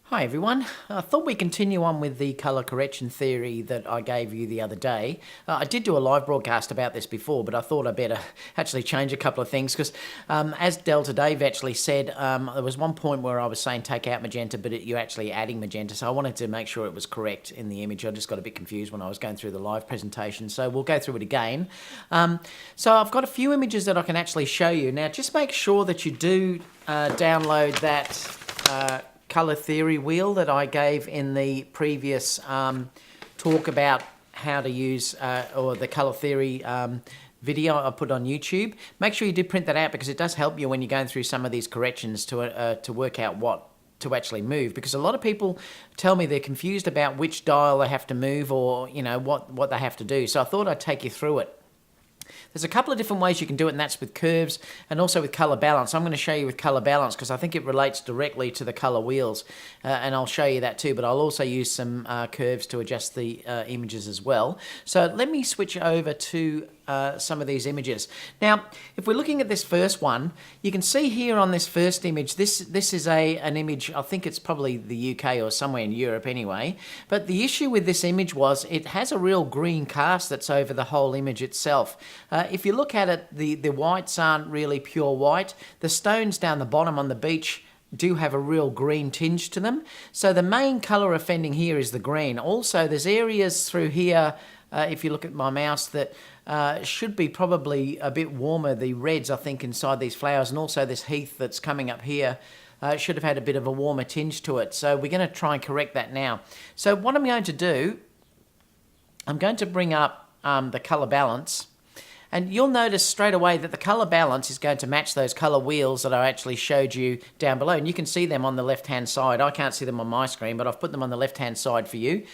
Hi everyone. I thought we'd continue on with the colour correction theory that I gave you the other day. I did do a live broadcast about this before, but I thought I'd better actually change a couple of things because as Delta Dave actually said, there was one point where I was saying take out magenta, but you're actually adding magenta, so I wanted to make sure it was correct in the image. I just got a bit confused when I was going through the live presentation, so we'll go through it again. So I've got a few images that I can actually show you. Now just make sure that you do download that colour theory wheel that I gave in the previous talk about how to use or the colour theory video I put on YouTube. Make sure you do print that out because it does help you when you're going through some of these corrections to work out what to actually move, because a lot of people tell me they're confused about which dial they have to move or what they have to do. So I thought I'd take you through it. There's a couple of different ways you can do it, and that's with curves and also with colour balance. I'm going to show you with colour balance because I think it relates directly to the colour wheels, and I'll show you that too, but I'll also use some curves to adjust the images as well. So let me switch over to some of these images. Now, if we're looking at this first one, you can see here on this first image, this is an image, I think it's probably the UK or somewhere in Europe anyway, but the issue with this image was it has a real green cast that's over the whole image itself. If you look at it, the whites aren't really pure white. The stones down the bottom on the beach do have a real green tinge to them. So the main colour offending here is the green. Also, there's areas through here, if you look at my mouse, that should be probably a bit warmer. The reds, I think, inside these flowers, and also this heath that's coming up here should have had a bit of a warmer tinge to it. So we're going to try and correct that now. So what I'm going to do, I'm going to bring up the colour balance. And you'll notice straight away that the colour balance is going to match those colour wheels that I actually showed you down below. And you can see them on the left-hand side. I can't see them on my screen, but I've put them on the left-hand side for you.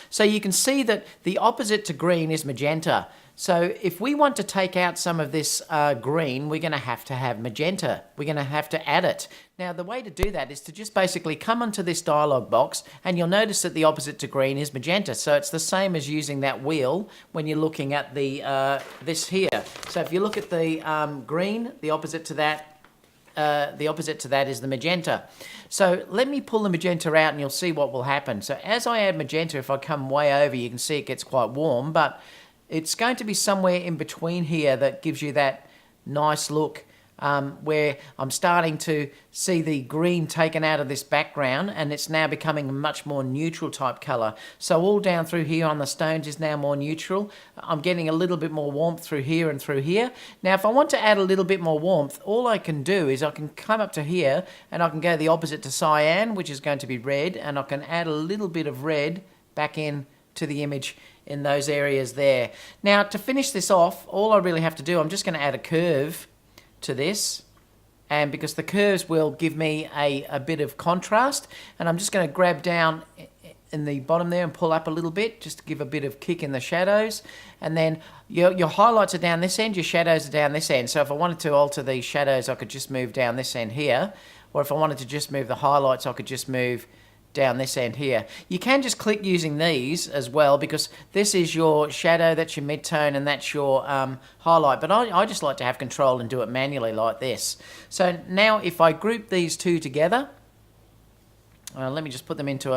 So you can see that the opposite to green is magenta. So if we want to take out some of this green, we're going to have magenta. We're going to have to add it. Now, the way to do that is to just basically come onto this dialog box, and you'll notice that the opposite to green is magenta. So it's the same as using that wheel when you're looking at the this here. So if you look at the green, the opposite to that is the magenta. So let me pull the magenta out and you'll see what will happen. So as I add magenta, if I come way over, you can see it gets quite warm, but it's going to be somewhere in between here that gives you that nice look where I'm starting to see the green taken out of this background, and it's now becoming a much more neutral type colour. So all down through here on the stones is now more neutral. I'm getting a little bit more warmth through here and through here. Now if I want to add a little bit more warmth, all I can do is I can come up to here and I can go the opposite to cyan, which is going to be red, and I can add a little bit of red back in to the image in those areas there. Now to finish this off, all I really have to do, I'm just going to add a curve to this, and because the curves will give me a bit of contrast, and I'm just going to grab down in the bottom there and pull up a little bit just to give a bit of kick in the shadows, and then your highlights are down this end, your shadows are down this end. So if I wanted to alter the shadows, I could just move down this end here, or if I wanted to just move the highlights, I could just move down this end here. You can just click using these as well, because this is your shadow, that's your mid-tone, and that's your highlight, but I just like to have control and do it manually like this. So now if I group these two together, let me just put them into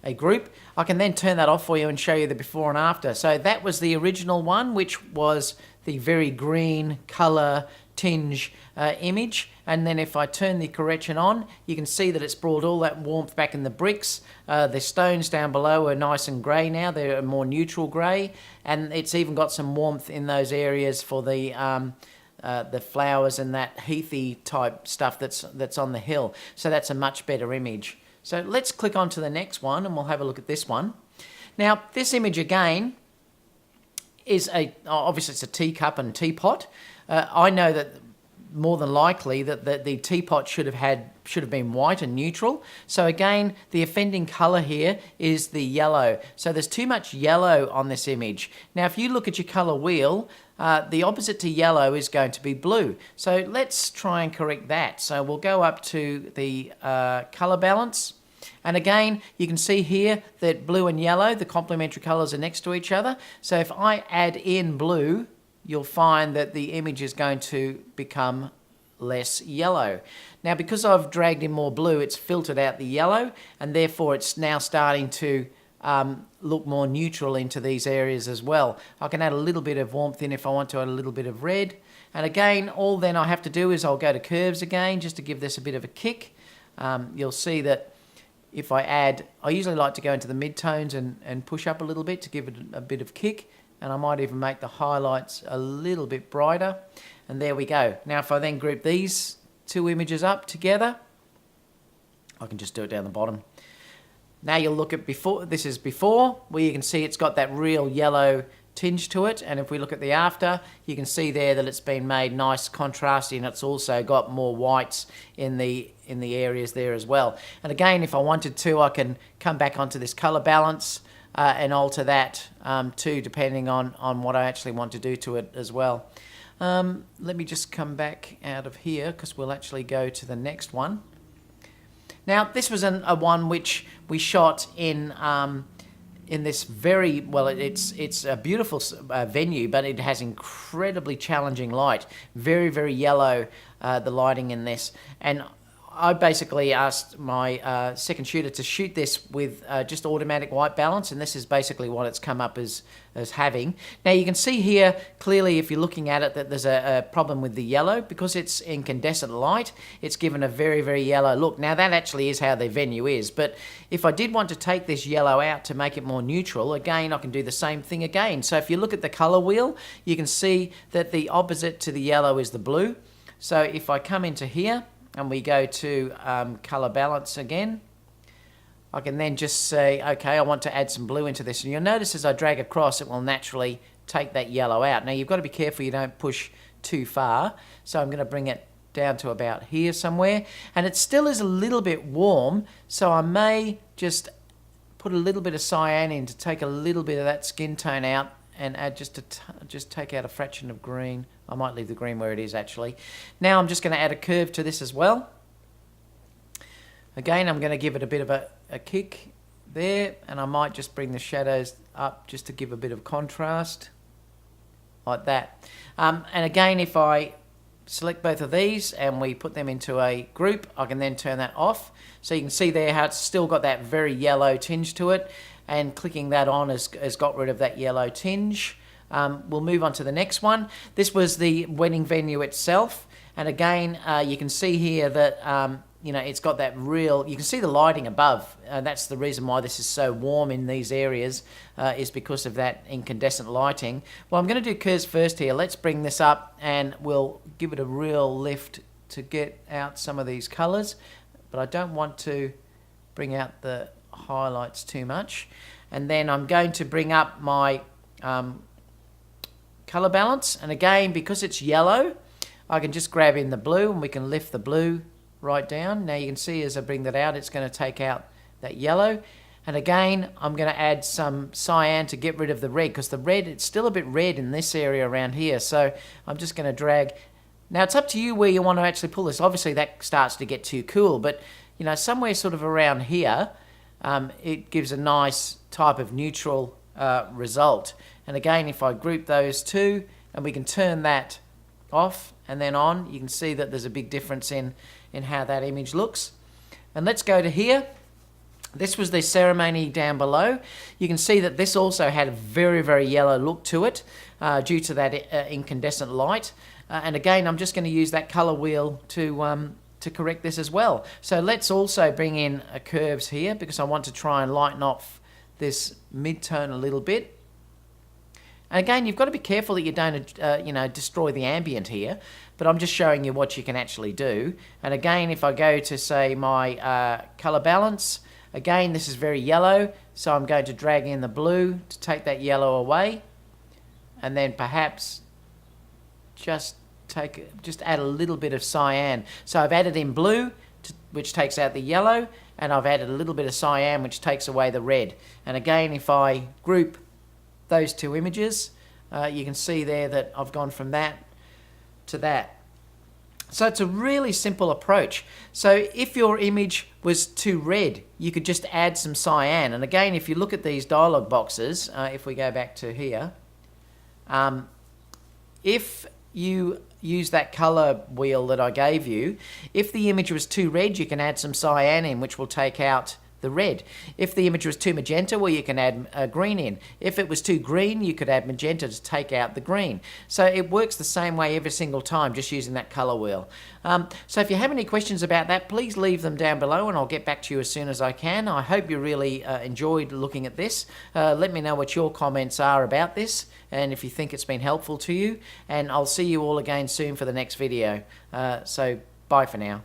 a group, I can then turn that off for you and show you the before and after. So that was the original one, which was the very green colour tinge image, and then if I turn the correction on, you can see that it's brought all that warmth back in the bricks. The stones down below are nice and grey now, they're a more neutral grey, and it's even got some warmth in those areas for the flowers and that heathy type stuff that's on the hill. So that's a much better image. So let's click on to the next one and we'll have a look at this one. Now this image again is obviously it's a teacup and teapot. I know that more than likely that the teapot should have been white and neutral. So again, the offending colour here is the yellow. So there's too much yellow on this image. Now if you look at your colour wheel, the opposite to yellow is going to be blue. So let's try and correct that. So we'll go up to the colour balance. And again, you can see here that blue and yellow, the complementary colours are next to each other. So if I add in blue, you'll find that the image is going to become less yellow. Now, because I've dragged in more blue, it's filtered out the yellow, and therefore it's now starting to look more neutral into these areas as well. I can add a little bit of warmth in if I want to add a little bit of red. And again, all then I have to do is I'll go to curves again just to give this a bit of a kick. You'll see that if I add, I usually like to go into the mid-tones and push up a little bit to give it a bit of kick. And I might even make the highlights a little bit brighter. And there we go. Now if I then group these two images up together, I can just do it down the bottom. Now you'll look at before, this is before, where you can see it's got that real yellow tinge to it. And if we look at the after, you can see there that it's been made nice contrasty, and it's also got more whites in the areas there as well. And again, if I wanted to, I can come back onto this color balance and alter that too, depending on what I actually want to do to it as well. Let me just come back out of here because we'll actually go to the next one. Now, this was a one which we shot in this very, well, it's a beautiful venue, but it has incredibly challenging light. Very, very yellow, the lighting in this. And I basically asked my second shooter to shoot this with just automatic white balance, and this is basically what it's come up as having. Now you can see here clearly, if you're looking at it, that there's a problem with the yellow. Because it's incandescent light, it's given a very, very yellow look. Now that actually is how the venue is, but if I did want to take this yellow out to make it more neutral, again, I can do the same thing again. So if you look at the color wheel, you can see that the opposite to the yellow is the blue. So if I come into here, and we go to color balance again, I can then just say, okay, I want to add some blue into this. And you'll notice as I drag across, it will naturally take that yellow out. Now you've got to be careful you don't push too far. So I'm going to bring it down to about here somewhere. And it still is a little bit warm, so I may just put a little bit of cyan in to take a little bit of that skin tone out, and add just take out a fraction of green. I might leave the green where it is actually. Now I'm just going to add a curve to this as well. Again, I'm going to give it a bit of a kick there, and I might just bring the shadows up just to give a bit of contrast, like that. And again, if I select both of these and we put them into a group, I can then turn that off. So you can see there how it's still got that very yellow tinge to it, and clicking that on has got rid of that yellow tinge. We'll move on to the next one. This was the wedding venue itself, and again, you can see here that you know, it's got that real, you can see the lighting above. That's the reason why this is so warm in these areas, is because of that incandescent lighting. Well, I'm going to do curves first here. Let's bring this up and we'll give it a real lift to get out some of these colors, but I don't want to bring out the highlights too much. And then I'm going to bring up my color balance, and again, because it's yellow, I can just grab in the blue and we can lift the blue right down. Now you can see as I bring that out, it's going to take out that yellow. And again, I'm going to add some cyan to get rid of the red, because the red, it's still a bit red in this area around here. So I'm just going to drag. Now it's up to you where you want to actually pull this. Obviously that starts to get too cool, but you know, somewhere sort of around here, it gives a nice type of neutral result. And again, if I group those two and we can turn that off and then on, you can see that there's a big difference in how that image looks. And let's go to here. This was the ceremony down below. You can see that this also had a very, very yellow look to it due to that incandescent light. And again, I'm just going to use that color wheel to correct this as well. So let's also bring in curves here, because I want to try and lighten off this mid-tone a little bit. And again, you've got to be careful that you don't, you know, destroy the ambient here, but I'm just showing you what you can actually do. And again, if I go to, say, my color balance, again, this is very yellow, so I'm going to drag in the blue to take that yellow away, and then perhaps just add a little bit of cyan. So I've added in blue, which takes out the yellow, and I've added a little bit of cyan, which takes away the red. And again, if I group those two images, you can see there that I've gone from that to that. So it's a really simple approach. So if your image was too red, you could just add some cyan. And again, if you look at these dialog boxes, if we go back to here, if you use that color wheel that I gave you. If the image was too red, you can add some cyan in, which will take out the red. If the image was too magenta, well, you can add green in. If it was too green, you could add magenta to take out the green. So it works the same way every single time, just using that color wheel. So if you have any questions about that, please leave them down below and I'll get back to you as soon as I can. I hope you really enjoyed looking at this. Let me know what your comments are about this and if you think it's been helpful to you. And I'll see you all again soon for the next video. So bye for now.